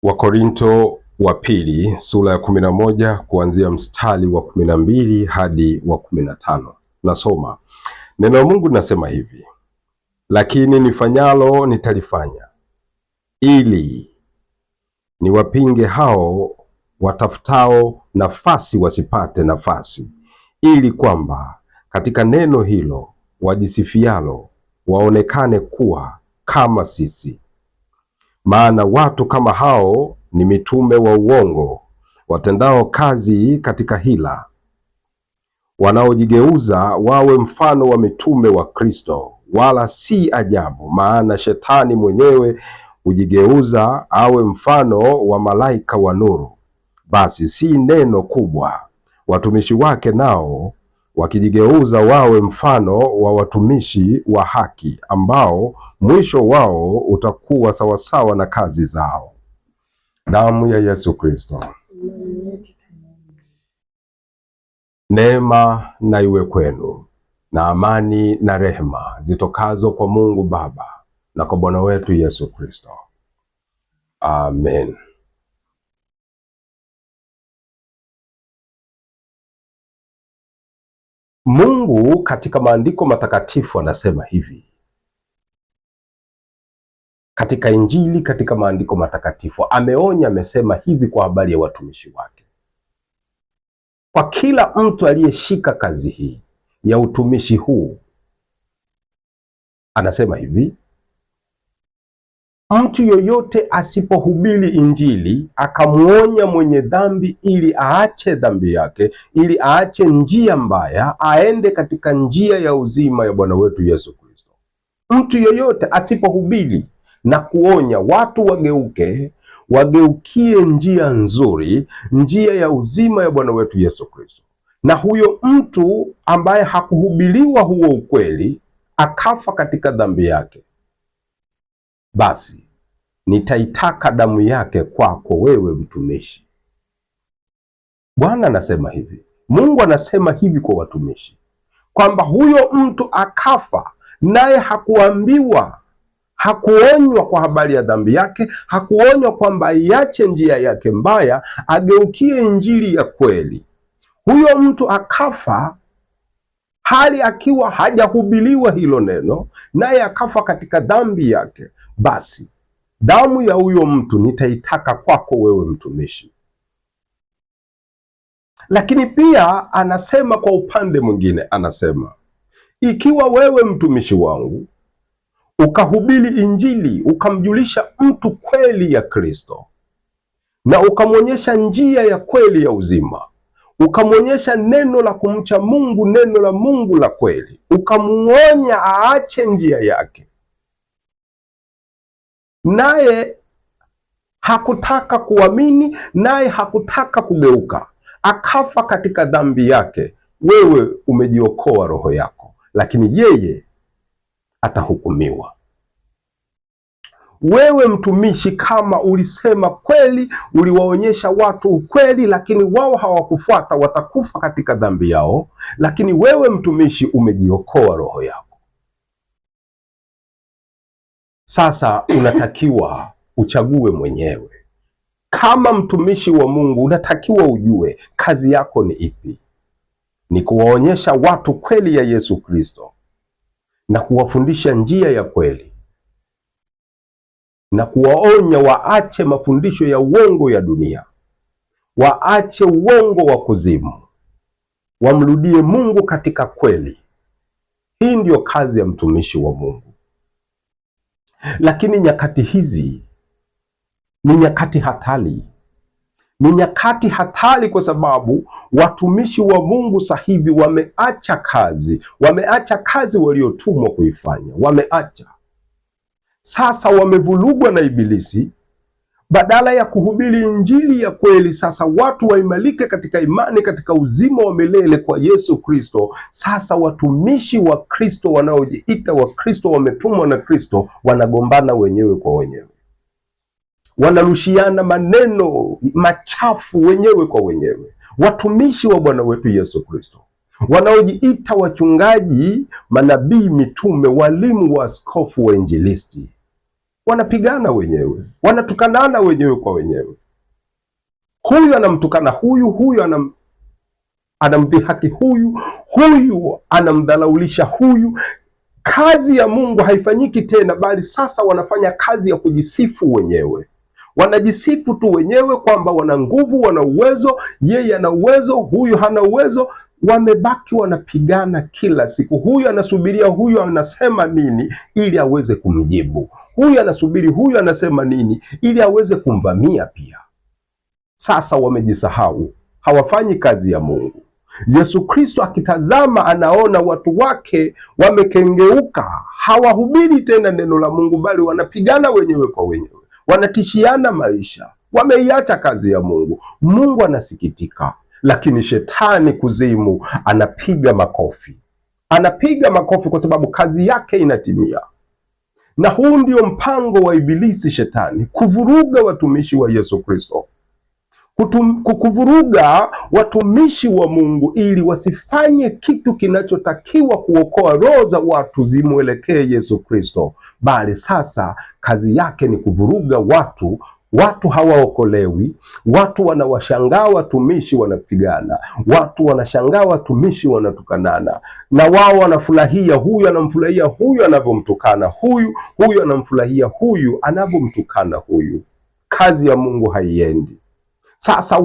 Wakorinto wa pili sura ya 11 kuanzia mstari wa 12 hadi wa 15. Nasoma. Neno la Mungu linasema hivi: lakini nifanyalo nitalifanya, ili niwapinge hao watafutao nafasi wasipate nafasi, ili kwamba katika neno hilo wajisifialo waonekane kuwa kama sisi. Maana watu kama hao ni mitume wa uongo, watendao kazi katika hila, wanaojigeuza wawe mfano wa mitume wa Kristo. Wala si ajabu, maana shetani mwenyewe hujigeuza awe mfano wa malaika wa nuru. Basi si neno kubwa, watumishi wake nao wakijigeuza wawe mfano wa watumishi wa haki, ambao mwisho wao utakuwa sawasawa na kazi zao. Damu ya Yesu Kristo. Neema na iwe kwenu na amani na rehema zitokazo kwa Mungu Baba na kwa Bwana wetu Yesu Kristo. Amen. Mungu katika maandiko matakatifu anasema hivi. Katika Injili, katika maandiko matakatifu ameonya, amesema hivi kwa habari ya watumishi wake. Kwa kila mtu aliyeshika kazi hii ya utumishi huu, anasema hivi: mtu yoyote asipohubiri Injili akamuonya mwenye dhambi ili aache dhambi yake, ili aache njia mbaya, aende katika njia ya uzima ya Bwana wetu Yesu Kristo. Mtu yoyote asipohubiri na kuonya watu wageukie njia nzuri, njia ya uzima ya Bwana wetu Yesu Kristo, na huyo mtu ambaye hakuhubiriwa huo ukweli akafa katika dhambi yake, basi nitaitaka damu yake kwako wewe mtumishi. Bwana anasema hivi, Mungu anasema hivi kwa watumishi, kwamba huyo mtu akafa naye hakuambiwa, hakuonywa kwa habari ya dhambi yake, hakuonywa kwamba iache njia yake mbaya, ageukie injili ya kweli. Huyo mtu akafa hali akiwa hajahubiriwa hilo neno, naye akafa katika dhambi yake, basi damu ya huyo mtu nitaitaka kwako wewe mtumishi. Lakini pia anasema kwa upande mwingine, anasema ikiwa wewe mtumishi wangu ukahubiri Injili, ukamjulisha mtu kweli ya Kristo, na ukamwonyesha njia ya kweli ya uzima, ukamwonyesha neno la kumcha Mungu, neno la Mungu la kweli, ukamuonya aache njia yake, naye hakutaka kuamini, naye hakutaka kugeuka, akafa katika dhambi yake, wewe umejiokoa roho yako, lakini yeye atahukumiwa. Wewe mtumishi, kama ulisema kweli, uliwaonyesha watu ukweli, lakini wao hawakufuata, watakufa katika dhambi yao, lakini wewe mtumishi umejiokoa roho yako. Sasa unatakiwa uchague mwenyewe. Kama mtumishi wa Mungu unatakiwa ujue kazi yako ni ipi. Ni kuwaonyesha watu kweli ya Yesu Kristo na kuwafundisha njia ya kweli na kuwaonya waache mafundisho ya uongo ya dunia, waache uongo wa kuzimu, wamrudie Mungu katika kweli. Hii ndiyo kazi ya mtumishi wa Mungu. Lakini nyakati hizi ni nyakati hatari. Ni nyakati hatari kwa sababu watumishi wa Mungu sasa hivi wameacha kazi waliotumwa kuifanya, wameacha. Sasa wamevurugwa na Ibilisi. Badala ya kuhubiri Injili ya kweli, sasa watu waimarike katika imani, katika uzima wa milele kwa Yesu Kristo. Sasa watumishi wa Kristo wanaojiita wa Kristo, wametumwa na Kristo, wanagombana wenyewe kwa wenyewe, wanarushiana maneno machafu wenyewe kwa wenyewe. Watumishi wa Bwana wetu Yesu Kristo wanaojiita wachungaji, manabii, mitume, walimu, waaskofu, wainjilisti, wanapigana wenyewe, wanatukanana wenyewe kwa wenyewe. Huyu anamtukana huyu, huyu anamdhihaki huyu, huyu anamdhalaulisha huyu. Kazi ya Mungu haifanyiki tena, bali sasa wanafanya kazi ya kujisifu wenyewe. Wanajisifu tu wenyewe kwamba wana nguvu, wana uwezo, yeye ana uwezo, huyu hana uwezo. Wamebaki wanapigana kila siku. Huyu anasubiria huyu anasema nini ili aweze kumjibu, huyu anasubiri huyu anasema nini ili aweze kumvamia pia. Sasa wamejisahau, hawafanyi kazi ya Mungu. Yesu Kristo akitazama anaona watu wake wamekengeuka, hawahubiri tena neno la Mungu, bali wanapigana wenyewe kwa wenyewe, wanatishiana maisha, wameiacha kazi ya Mungu. Mungu anasikitika, lakini shetani kuzimu anapiga makofi, anapiga makofi kwa sababu kazi yake inatimia. Na huu ndio mpango wa Ibilisi, shetani, kuvuruga watumishi wa Yesu Kristo, kuvuruga watumishi wa Mungu ili wasifanye kitu kinachotakiwa kuokoa roho za watu zimwelekee Yesu Kristo, bali sasa kazi yake ni kuvuruga watu. Watu hawaokolewi, watu wanawashangaa watumishi wanapigana, watu wanashangaa watumishi wanatukanana, na wao wanafurahia huyu anamfurahia huyu anavyomtukana huyu, huyu anamfurahia huyu anavyomtukana huyu. Kazi ya Mungu haiendi. Sasa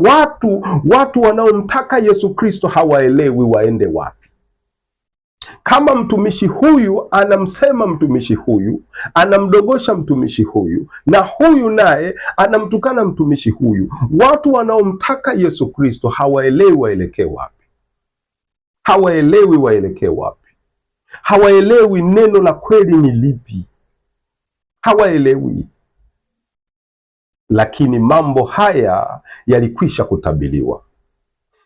watu wanaomtaka Yesu Kristo hawaelewi waende wapi. Kama mtumishi huyu anamsema mtumishi huyu, anamdogosha mtumishi huyu, na huyu naye anamtukana mtumishi huyu, watu wanaomtaka Yesu Kristo hawaelewi waelekee wapi. Hawaelewi waelekee wapi. Hawaelewi neno la kweli ni lipi. Hawaelewi. Lakini mambo haya yalikwisha kutabiriwa.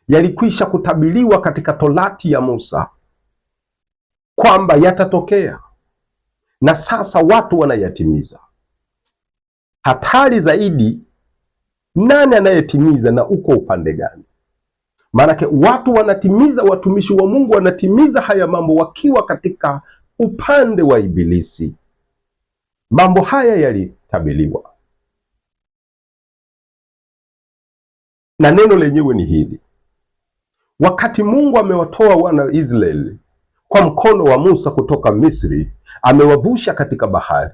Yalikwisha kutabiriwa katika Torati ya Musa kwamba yatatokea, na sasa watu wanayatimiza. Hatari zaidi, nani anayetimiza na uko upande gani? Maanake watu wanatimiza, watumishi wa Mungu wanatimiza haya mambo wakiwa katika upande wa Ibilisi. Mambo haya yalitabiriwa, na neno lenyewe ni hili: wakati Mungu amewatoa wana wa Israeli kwa mkono wa Musa kutoka Misri, amewavusha katika bahari,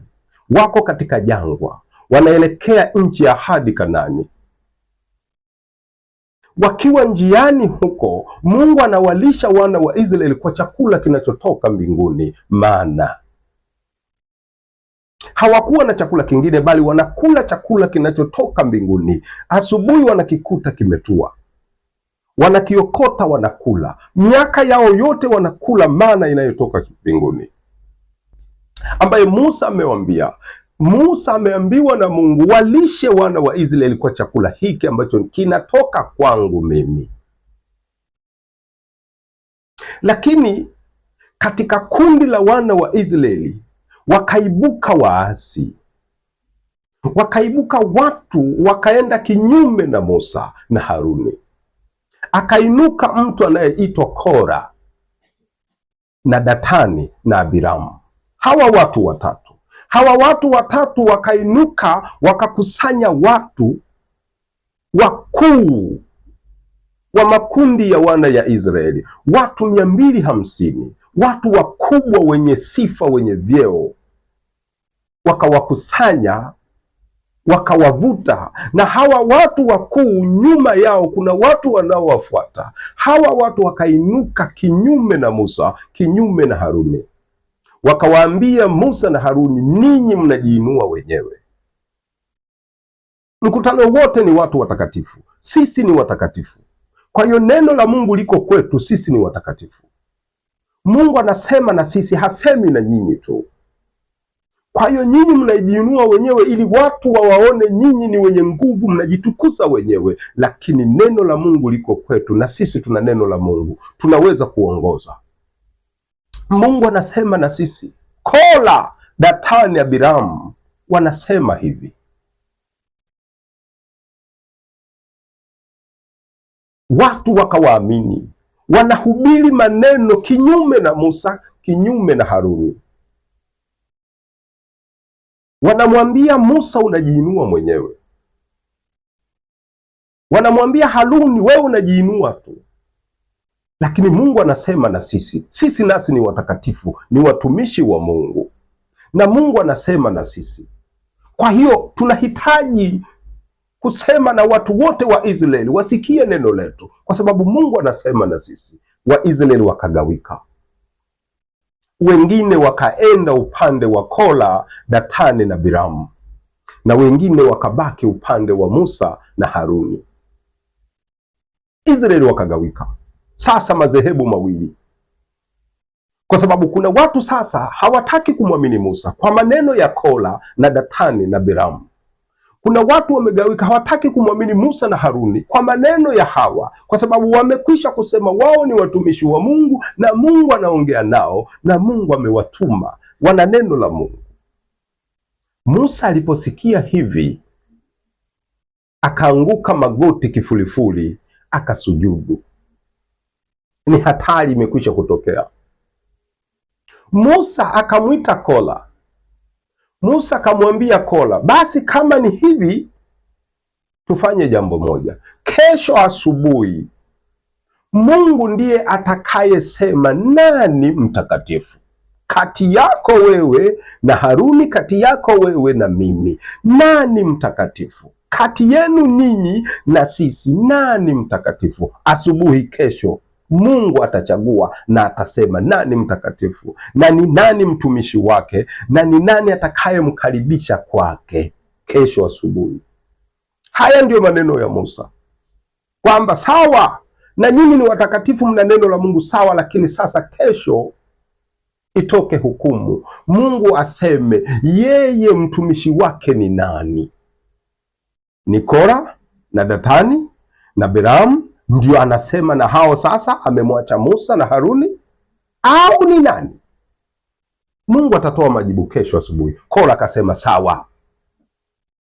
wako katika jangwa, wanaelekea nchi ya ahadi Kanaani. Wakiwa njiani huko, Mungu anawalisha wana wa Israeli kwa chakula kinachotoka mbinguni, mana. Hawakuwa na chakula kingine, bali wanakula chakula kinachotoka mbinguni. Asubuhi wanakikuta kimetua, wanakiokota, wanakula. Miaka yao yote wanakula mana inayotoka mbinguni, ambaye Musa amewaambia. Musa ameambiwa na Mungu, walishe wana wa Israeli kwa chakula hiki ambacho kinatoka kwangu mimi. Lakini katika kundi la wana wa Israeli wakaibuka waasi, wakaibuka watu wakaenda kinyume na Musa na Haruni. Akainuka mtu anayeitwa Kora na Datani na Abiramu. Hawa watu watatu wakainuka, wakakusanya watu wakuu wa makundi ya wana ya Israeli, watu 250, watu wakubwa wenye sifa, wenye vyeo. Wakawakusanya, wakawavuta, na hawa watu wakuu nyuma yao kuna watu wanaowafuata. Hawa watu wakainuka kinyume na Musa, kinyume na Haruni. Wakawaambia Musa na Haruni, ninyi mnajiinua wenyewe. Mkutano wote ni watu watakatifu, sisi ni watakatifu. Kwa hiyo neno la Mungu liko kwetu, sisi ni watakatifu. Mungu anasema na sisi, hasemi na nyinyi tu. Kwa hiyo nyinyi mnajiinua wenyewe ili watu wawaone nyinyi ni wenye nguvu, mnajitukuza wenyewe. Lakini neno la Mungu liko kwetu, na sisi tuna neno la Mungu, tunaweza kuongoza. Mungu anasema na sisi. Kora, Datani, Abiramu wanasema hivi. Watu wakawaamini, wanahubiri maneno kinyume na Musa, kinyume na Haruni. Wanamwambia Musa, unajiinua mwenyewe. Wanamwambia Haruni, wewe unajiinua tu. Lakini Mungu anasema na sisi nasi ni watakatifu, ni watumishi wa Mungu, na Mungu anasema na sisi. Kwa hiyo tunahitaji kusema na watu wote wa Israeli wasikie neno letu, kwa sababu Mungu anasema na sisi. Waisraeli wakagawika, wengine wakaenda upande wa Kora, Datani na Biramu, na wengine wakabaki upande wa Musa na Haruni. Israeli wakagawika sasa madhehebu mawili, kwa sababu kuna watu sasa hawataki kumwamini Musa kwa maneno ya Kora na Datani na Biramu. Kuna watu wamegawika, hawataki kumwamini Musa na Haruni kwa maneno ya hawa, kwa sababu wamekwisha kusema wao ni watumishi wa Mungu na Mungu anaongea nao na Mungu amewatuma, wana neno la Mungu. Musa aliposikia hivi akaanguka magoti kifulifuli, akasujudu. Ni hatari imekwisha kutokea. Musa akamwita Kora. Musa akamwambia Kora, basi kama ni hivi, tufanye jambo moja. Kesho asubuhi Mungu ndiye atakayesema nani mtakatifu kati yako wewe na Haruni, kati yako wewe na mimi. Nani mtakatifu kati yenu ninyi na sisi? Nani mtakatifu? Asubuhi kesho Mungu atachagua na atasema nani mtakatifu na ni nani mtumishi wake na ni nani atakayemkaribisha kwake kesho asubuhi. Haya ndiyo maneno ya Musa, kwamba sawa, na nyinyi ni watakatifu, mna neno la Mungu, sawa, lakini sasa kesho itoke hukumu, Mungu aseme yeye mtumishi wake ni nani. Ni Kora na Datani na Biramu ndio anasema na hao sasa, amemwacha Musa na Haruni, au ni nani? Mungu atatoa majibu kesho asubuhi. Kora akasema sawa,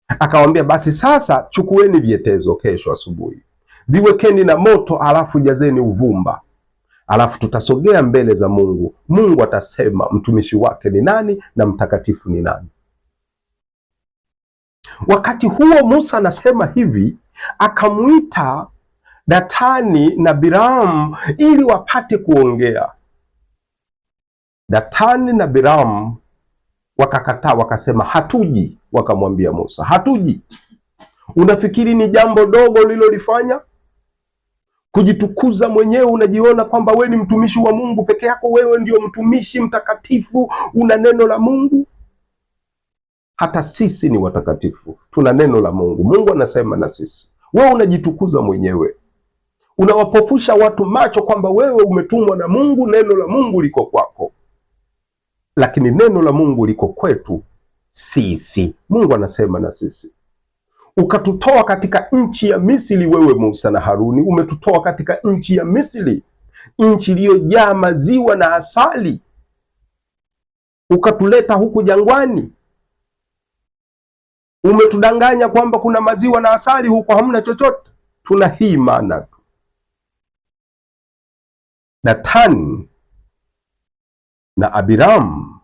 akawambia basi sasa chukueni vyetezo kesho asubuhi, viwekeni na moto, alafu jazeni uvumba, alafu tutasogea mbele za Mungu. Mungu atasema mtumishi wake ni nani na mtakatifu ni nani. Wakati huo Musa anasema hivi, akamwita Datani na Biramu ili wapate kuongea. Datani na Biramu wakakataa, wakasema hatuji. Wakamwambia Musa, hatuji. Unafikiri ni jambo dogo ulilolifanya? Kujitukuza mwenyewe, unajiona kwamba wewe ni mtumishi wa Mungu peke yako, wewe ndio mtumishi mtakatifu, una neno la Mungu. Hata sisi ni watakatifu, tuna neno la Mungu. Mungu anasema na sisi. Wewe unajitukuza mwenyewe, unawapofusha watu macho kwamba wewe umetumwa na Mungu, neno la Mungu liko kwako, lakini neno la Mungu liko kwetu sisi. Mungu anasema na sisi. Ukatutoa katika nchi ya Misri, wewe Musa na Haruni, umetutoa katika nchi ya Misri, nchi iliyojaa maziwa na asali, ukatuleta huku jangwani. Umetudanganya kwamba kuna maziwa na asali, huko hamna chochote, tuna hii mana tu. Datani na Abiramu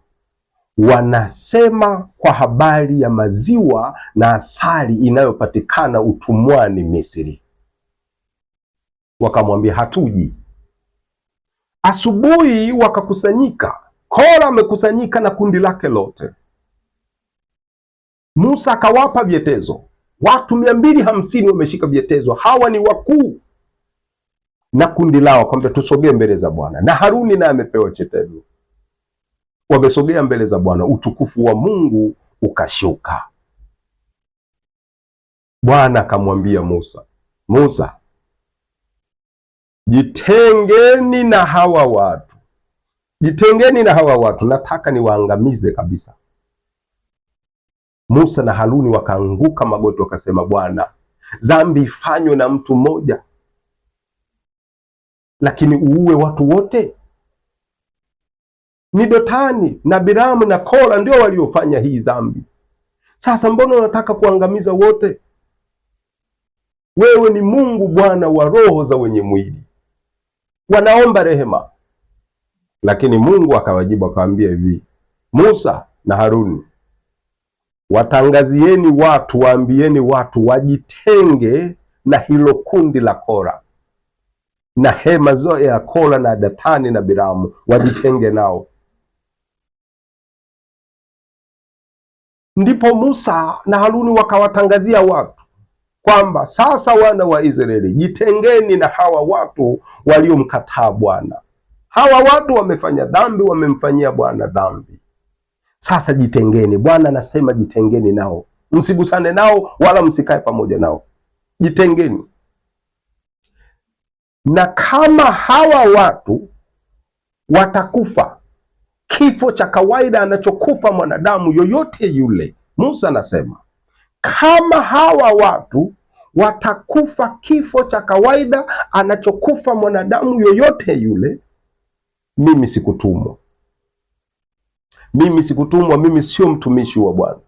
wanasema kwa habari ya maziwa na asali inayopatikana utumwani Misri. Wakamwambia hatuji. Asubuhi wakakusanyika, Kora amekusanyika na kundi lake lote. Musa akawapa vyetezo, watu 250 wameshika vyetezo, hawa ni wakuu na kundi lao, kwamba tusogee mbele za Bwana. Na Haruni naye amepewa chetezo. Wamesogea mbele za Bwana, utukufu wa Mungu ukashuka. Bwana akamwambia Musa, Musa, jitengeni na hawa watu, jitengeni na hawa watu, nataka niwaangamize kabisa. Musa na Haruni wakaanguka magoti, wakasema, Bwana, dhambi ifanywe na mtu mmoja, lakini uue watu wote? Ni Datani na Biramu na Kora ndio waliofanya hii dhambi. Sasa mbona unataka kuangamiza wote? Wewe ni Mungu Bwana wa roho za wenye mwili, wanaomba rehema. Lakini Mungu akawajibu akawaambia hivi, Musa na Haruni, watangazieni watu, waambieni watu wajitenge na hilo kundi la Kora na hema zote ya Kora na Datani na Biramu, wajitenge nao. Ndipo Musa na Haruni wakawatangazia watu kwamba sasa, wana wa Israeli, jitengeni na hawa watu waliomkataa Bwana. Hawa watu wamefanya dhambi, wamemfanyia Bwana dhambi. Sasa jitengeni. Bwana anasema jitengeni nao, msigusane nao wala msikae pamoja nao, jitengeni. Na kama hawa watu watakufa kifo cha kawaida anachokufa mwanadamu yoyote yule, Musa anasema kama hawa watu watakufa kifo cha kawaida anachokufa mwanadamu yoyote yule, mimi sikutumwa. Mimi sikutumwa, mimi sio mtumishi wa Bwana.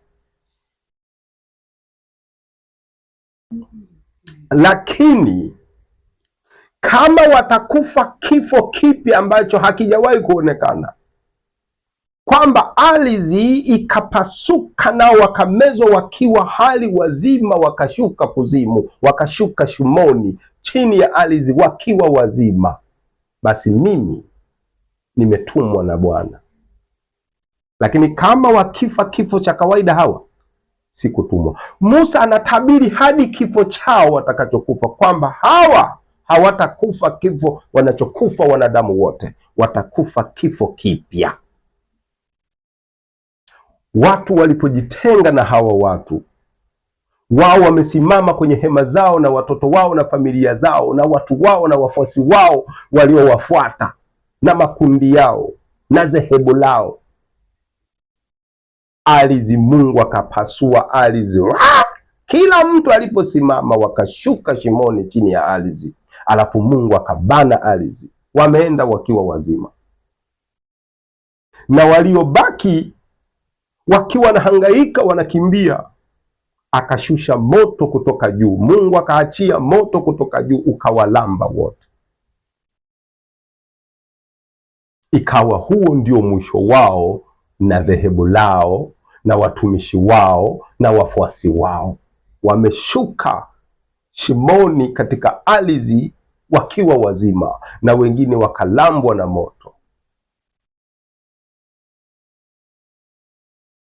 Lakini kama watakufa kifo kipi ambacho hakijawahi kuonekana, kwamba ardhi ikapasuka nao wakamezwa wakiwa hali wazima, wakashuka kuzimu, wakashuka shimoni chini ya ardhi wakiwa wazima, basi mimi nimetumwa na Bwana. Lakini kama wakifa kifo cha kawaida, hawa sikutumwa. Musa anatabiri hadi kifo chao watakachokufa, kwamba hawa hawatakufa kifo wanachokufa wanadamu wote, watakufa kifo kipya. Watu walipojitenga na hawa watu, wao wamesimama kwenye hema zao na watoto wao na familia zao na watu wao na wafuasi wao waliowafuata na makundi yao na dhehebu lao, ardhi, Mungu akapasua ardhi. Kila mtu aliposimama wakashuka shimoni chini ya ardhi, alafu Mungu akabana ardhi, wameenda wakiwa wazima, na waliobaki wakiwa wanahangaika wanakimbia, akashusha moto kutoka juu. Mungu akaachia moto kutoka juu ukawalamba wote. Ikawa huo ndio mwisho wao na dhehebu lao na watumishi wao na wafuasi wao, wameshuka shimoni katika ardhi wakiwa wazima, na wengine wakalambwa na moto.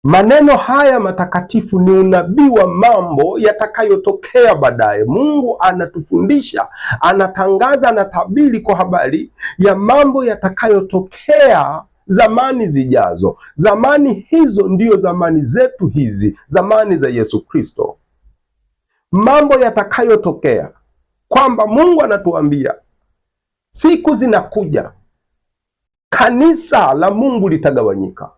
Maneno haya matakatifu ni unabii wa mambo yatakayotokea baadaye. Mungu anatufundisha, anatangaza, anatabiri kwa habari ya mambo yatakayotokea zamani zijazo. Zamani hizo ndiyo zamani zetu hizi, zamani za Yesu Kristo. Mambo yatakayotokea, kwamba Mungu anatuambia siku zinakuja, kanisa la Mungu litagawanyika,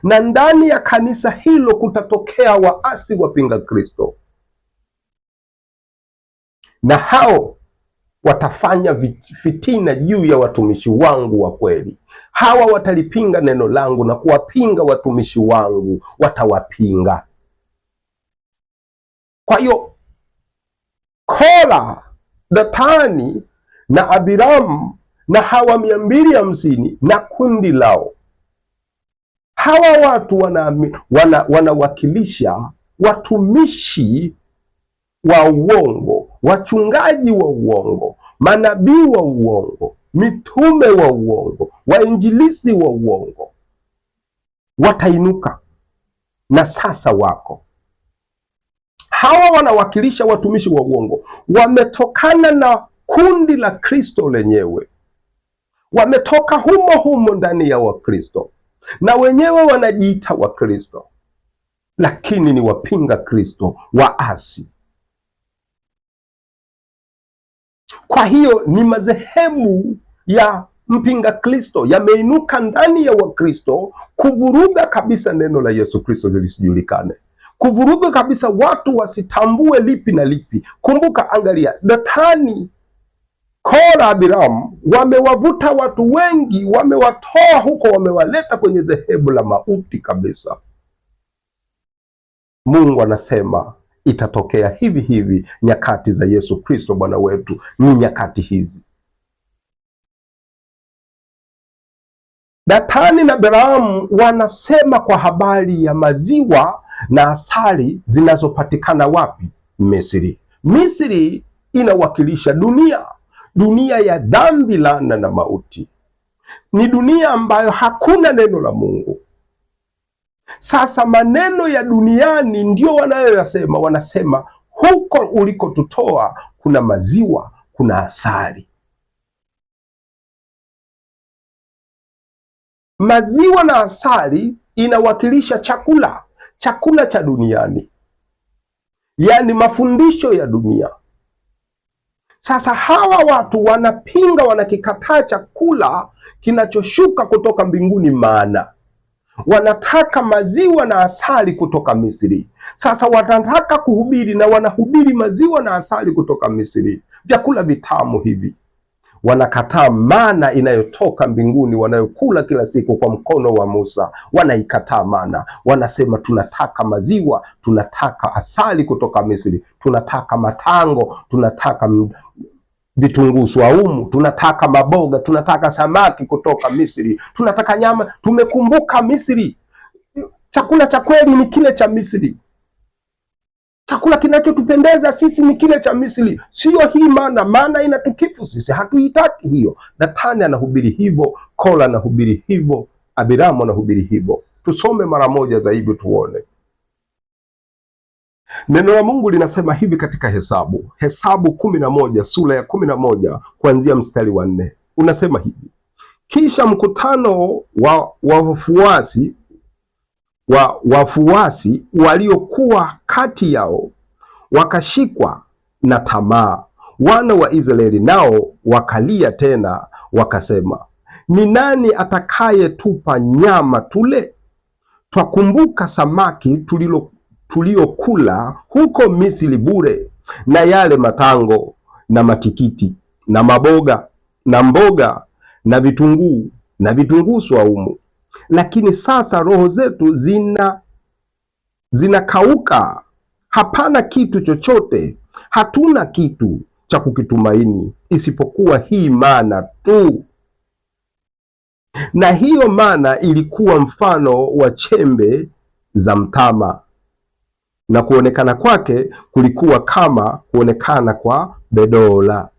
na ndani ya kanisa hilo kutatokea waasi wapinga Kristo, na hao watafanya fitina juu ya watumishi wangu wa kweli. Hawa watalipinga neno langu na kuwapinga watumishi wangu, watawapinga. Kwa hiyo Kora, Datani na Abiramu na hawa 250 na kundi lao, hawa watu wanawakilisha watumishi wa uongo, wachungaji wa uongo, manabii wa uongo, mitume wa uongo, wainjilisi wa uongo. Watainuka na sasa wako. Hawa wanawakilisha watumishi wa uongo, wametokana na kundi la Kristo lenyewe, wametoka humo humo ndani ya Wakristo, na wenyewe wanajiita Wakristo, lakini ni wapinga Kristo, waasi. Kwa hiyo ni madhehebu ya mpinga Kristo yameinuka ndani ya Wakristo kuvuruga kabisa neno la Yesu Kristo lisijulikane, kuvuruga kabisa watu wasitambue lipi na lipi. Kumbuka, angalia, Datani, Kora, Abiramu wamewavuta watu wengi, wamewatoa huko, wamewaleta kwenye dhehebu la mauti kabisa. Mungu anasema itatokea hivi hivi nyakati za Yesu Kristo Bwana wetu, ni nyakati hizi. Datani na Abiramu wanasema kwa habari ya maziwa na asali zinazopatikana wapi? Misri. Misri inawakilisha dunia, dunia ya dhambi, laana na mauti. Ni dunia ambayo hakuna neno la Mungu. Sasa maneno ya duniani ndio wanayoyasema, wanasema huko ulikotutoa kuna maziwa, kuna asali. Maziwa na asali inawakilisha chakula, chakula cha duniani, yaani mafundisho ya dunia. Sasa hawa watu wanapinga, wanakikataa chakula kinachoshuka kutoka mbinguni, maana wanataka maziwa na asali kutoka Misri. Sasa wanataka kuhubiri na wanahubiri maziwa na asali kutoka Misri, vyakula vitamu hivi. Wanakataa mana inayotoka mbinguni wanayokula kila siku kwa mkono wa Musa. Wanaikataa mana, wanasema tunataka maziwa, tunataka asali kutoka Misri, tunataka matango, tunataka vitunguu swaumu, tunataka maboga, tunataka samaki kutoka Misri, tunataka nyama. Tumekumbuka Misri, chakula cha kweli ni kile cha Misri. Chakula kinachotupendeza sisi ni kile cha Misri, sio hii mana. Mana inatukifu sisi, hatuitaki hiyo. Datani anahubiri hivyo, Kora anahubiri hivyo, Abiramu anahubiri hivyo. Tusome mara moja zaidi tuone. Neno la Mungu linasema hivi katika Hesabu 11 sura ya 11 kuanzia mstari wa 4. Unasema hivi: kisha mkutano wa wafuasi waliokuwa kati yao wakashikwa na tamaa. Wana wa Israeli nao wakalia tena wakasema, ni nani atakayetupa nyama tule? Twakumbuka samaki tuliokula huko Misri bure, na yale matango na matikiti na maboga na mboga na vitunguu swaumu. Lakini sasa roho zetu zinakauka, hapana kitu chochote, hatuna kitu cha kukitumaini isipokuwa hii mana tu. Na hiyo mana ilikuwa mfano wa chembe za mtama, na kuonekana kwake kulikuwa kama kuonekana kwa bedola.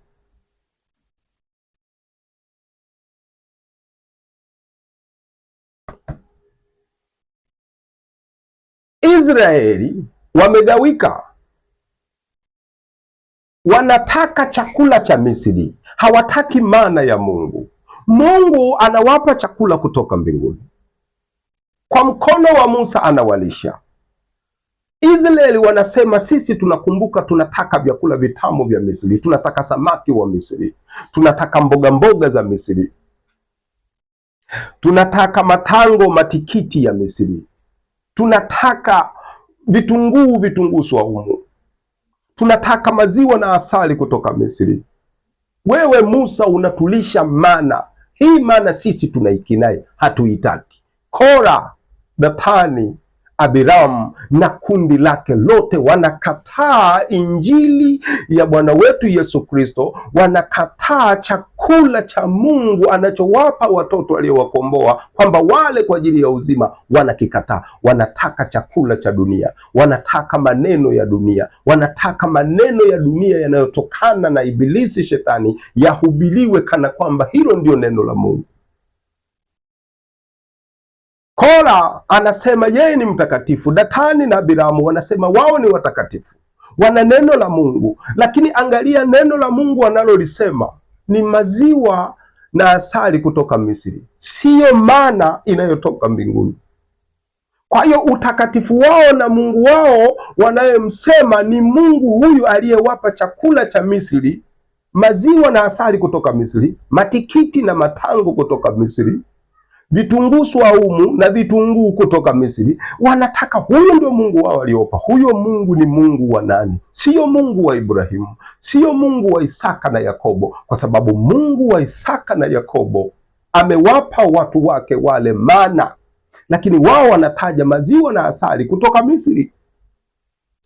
Israeli wamegawika, wanataka chakula cha Misri, hawataki mana ya Mungu. Mungu anawapa chakula kutoka mbinguni, kwa mkono wa Musa anawalisha. Israeli wanasema sisi tunakumbuka, tunataka vyakula vitamu vya Misri, tunataka samaki wa Misri, tunataka mboga za Misri, tunataka matango, matikiti ya Misri, tunataka vitunguu swaumu, tunataka maziwa na asali kutoka Misri. Wewe Musa unatulisha mana hii, mana sisi tunaikinai, hatuitaki. Kora, Datani, Abiramu na kundi lake lote wanakataa injili ya Bwana wetu Yesu Kristo, wanakataa chakula cha Mungu anachowapa watoto aliowakomboa kwamba wale kwa ajili ya uzima. Wanakikataa, wanataka chakula cha dunia, wanataka maneno ya dunia, wanataka maneno ya dunia yanayotokana na Ibilisi Shetani yahubiriwe kana kwamba hilo ndio neno la Mungu. Kora anasema yeye ni mtakatifu. Datani na Abiramu wanasema wao ni watakatifu, wana neno la Mungu. Lakini angalia neno la Mungu analolisema ni maziwa na asali kutoka Misri, siyo mana inayotoka mbinguni. Kwa hiyo utakatifu wao na Mungu wao wanayemsema ni Mungu huyu aliyewapa chakula cha Misri, maziwa na asali kutoka Misri, matikiti na matango kutoka Misri, vitunguu swaumu na vitunguu kutoka Misri. Wanataka huyo ndio Mungu wao aliopa. Huyo Mungu ni Mungu wa nani? Sio Mungu wa Ibrahimu, sio Mungu wa Isaka na Yakobo, kwa sababu Mungu wa Isaka na Yakobo amewapa watu wake wale mana, lakini wao wanataja maziwa na asali kutoka Misri.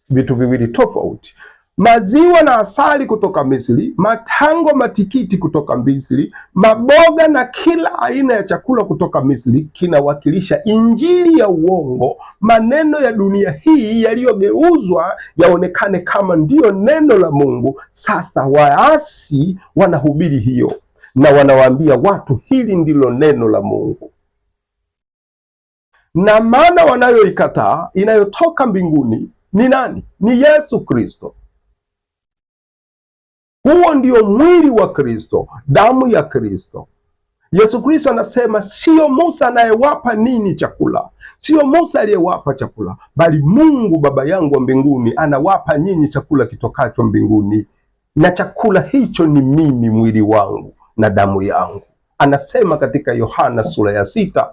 Vitu viwili tofauti. maziwa na asali kutoka Misri, matango, matikiti kutoka Misri, maboga na kila aina ya chakula kutoka Misri, kinawakilisha injili ya uongo, maneno ya dunia hii yaliyogeuzwa yaonekane kama ndiyo neno la Mungu. Sasa waasi wanahubiri hiyo na wanawaambia watu hili ndilo neno la Mungu, na maana wanayoikataa inayotoka mbinguni ni nani? Ni Yesu Kristo. Huo ndio mwili wa Kristo, damu ya Kristo. Yesu Kristo anasema sio Musa anayewapa ninyi chakula, sio Musa aliyewapa chakula, bali Mungu Baba yangu wa mbinguni anawapa nyinyi chakula kitokacho mbinguni, na chakula hicho ni mimi, mwili wangu na damu yangu. Anasema katika Yohana sura ya 6,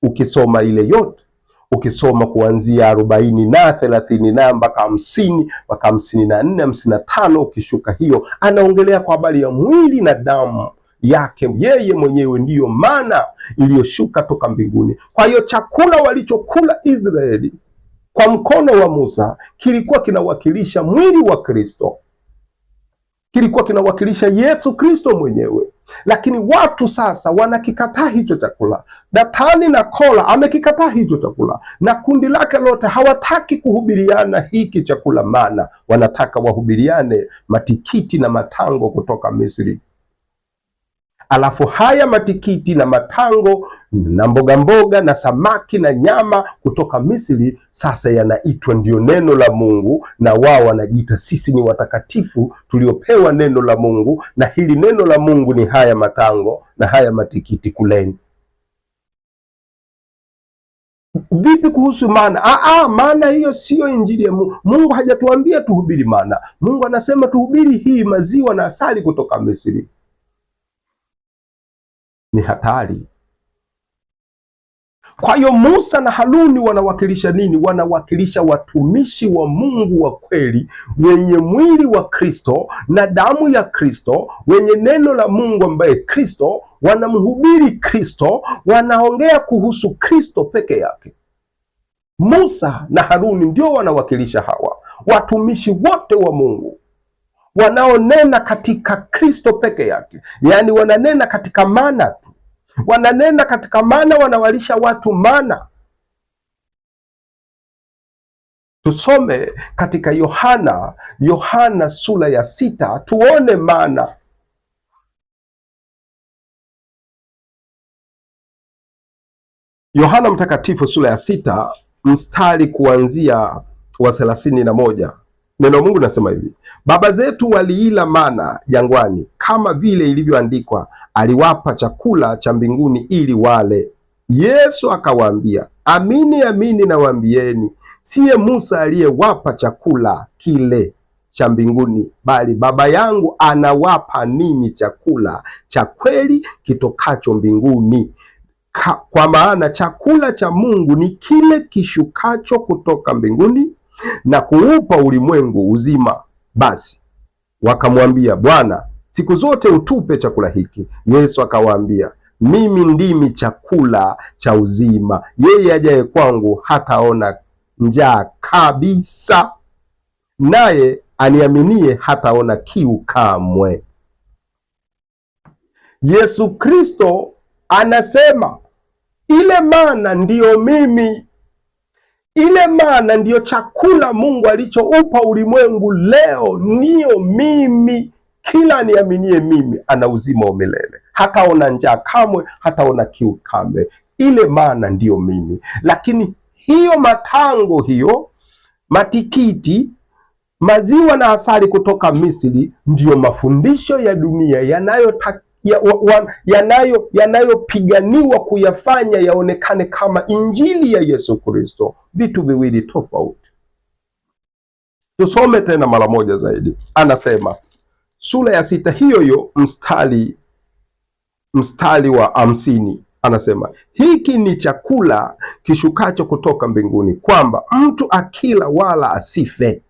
ukisoma ile yote, ukisoma kuanzia 40 na 30 na mpaka 50 mpaka 54 55, ukishuka hiyo, anaongelea kwa habari ya mwili na damu yake yeye mwenyewe, ndiyo mana iliyoshuka toka mbinguni. Kwa hiyo chakula walichokula Israeli kwa mkono wa Musa kilikuwa kinawakilisha mwili wa Kristo, kilikuwa kinawakilisha Yesu Kristo mwenyewe. Lakini watu sasa wanakikataa hicho chakula. Datani na Kora amekikataa hicho chakula, na kundi lake lote hawataki kuhubiriana hiki chakula, mana wanataka wahubiriane matikiti na matango kutoka Misri. Alafu haya matikiti na matango na mboga mboga na samaki na nyama kutoka Misri sasa yanaitwa ndio neno la Mungu, na wao wanajiita sisi ni watakatifu tuliopewa neno la Mungu, na hili neno la Mungu ni haya matango na haya matikiti, kuleni. Vipi kuhusu mana? Mana hiyo sio injili ya Mungu. Mungu hajatuambia tuhubiri mana. Mungu anasema tuhubiri hii maziwa na asali kutoka Misri. Ni hatari. Kwa hiyo Musa na Haruni wanawakilisha nini? Wanawakilisha watumishi wa Mungu wa kweli, wenye mwili wa Kristo na damu ya Kristo, wenye neno la Mungu ambaye Kristo, wanamhubiri Kristo, wanaongea kuhusu Kristo peke yake. Musa na Haruni ndio wanawakilisha hawa watumishi wote wa Mungu wanaonena katika Kristo peke yake, yaani wananena katika mana tu, wananena katika mana, wanawalisha watu mana. Tusome katika Yohana sura ya 6 tuone mana. Yohana Mtakatifu sura ya 6 mstari kuanzia wa 31. Neno la Mungu nasema hivi: baba zetu waliila mana jangwani, kama vile ilivyoandikwa, aliwapa chakula cha mbinguni ili wale. Yesu akawaambia, amini amini nawaambieni, siye Musa aliyewapa chakula kile cha mbinguni, bali Baba yangu anawapa ninyi chakula cha kweli kitokacho mbinguni. Kwa maana chakula cha Mungu ni kile kishukacho kutoka mbinguni na kuupa ulimwengu uzima. Basi wakamwambia, Bwana, siku zote utupe chakula hiki. Yesu akawaambia, mimi ndimi chakula cha uzima, yeye ajaye kwangu hataona njaa kabisa, naye aniaminie hataona kiu kamwe. Yesu Kristo anasema ile mana ndiyo mimi. Ile mana ndiyo chakula Mungu alichoupa ulimwengu leo, niyo mimi. Kila niaminie mimi ana uzima wa milele, hataona njaa kamwe, hataona kiu kamwe. Ile mana ndiyo mimi. Lakini hiyo matango, hiyo matikiti, maziwa na asali kutoka Misri ndiyo mafundisho ya dunia yanayopiganiwa kuyafanya yaonekane kama injili ya Yesu Kristo. Vitu viwili tofauti. Tusome tena mara moja zaidi. Anasema sura ya 6 hiyo hiyo mstari wa 50, anasema hiki ni chakula kishukacho kutoka mbinguni, kwamba mtu akila wala asife.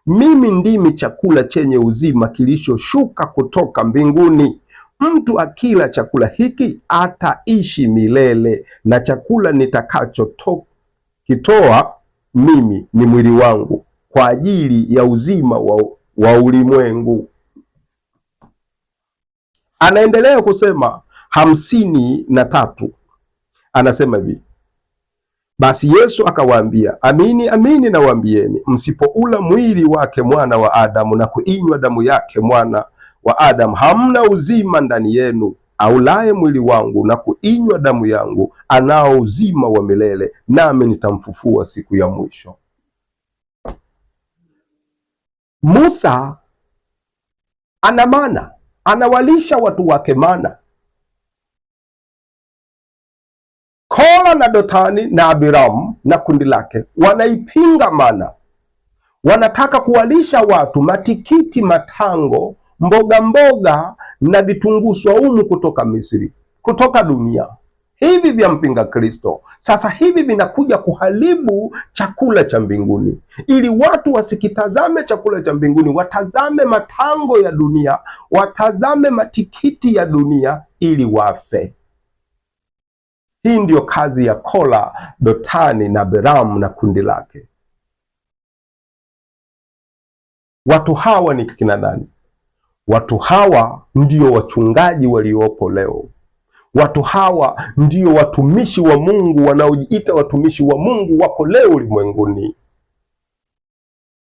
Mimi ndimi chakula chenye uzima kilichoshuka kutoka mbinguni. Mtu akila chakula hiki ataishi milele, na chakula nitakachokitoa mimi ni mwili wangu kwa ajili ya uzima wa ulimwengu. Anaendelea kusema 53, anasema hivi: basi Yesu akawaambia, amini amini nawaambieni, msipoula mwili wake mwana wa Adamu na kuinywa damu yake mwana wa Adamu, hamna uzima ndani yenu. Aulaye mwili wangu na kuinywa damu yangu anao uzima wa milele, nami nitamfufua siku ya mwisho. Musa ana mana, anawalisha watu wake mana. Kora na Dotani na Abiramu na kundi lake wanaipinga mana, wanataka kuwalisha watu matikiti, matango, mboga mboga na vitunguu swaumu kutoka Misri, kutoka dunia. Hivi vya mpinga Kristo sasa hivi vinakuja kuharibu chakula cha mbinguni, ili watu wasikitazame chakula cha mbinguni, watazame matango ya dunia, watazame matikiti ya dunia ili wafe. Hii ndiyo kazi ya Kora, Dotani na Abiramu na kundi lake. Watu hawa ni kina nani? Watu hawa ndio wachungaji waliopo leo. Watu hawa ndio watumishi wa Mungu wanaojiita watumishi wa Mungu, wako leo ulimwenguni.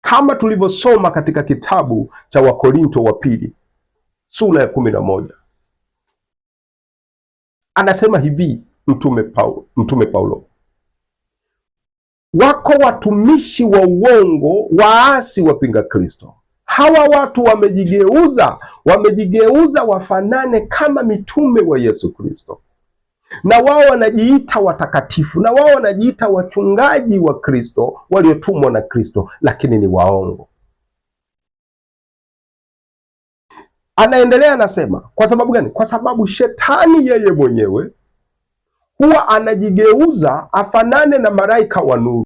Kama tulivyosoma katika kitabu cha Wakorinto wa pili sura ya 11, anasema hivi Mtume Paulo, wako watumishi wa uongo, waasi, wapinga Kristo. Hawa watu wamejigeuza wafanane kama mitume wa Yesu Kristo, na wao wanajiita watakatifu, na wao wanajiita wachungaji wa Kristo waliotumwa na Kristo, lakini ni waongo. Anaendelea anasema, kwa sababu gani? Kwa sababu shetani yeye mwenyewe huwa anajigeuza afanane na malaika wa nuru.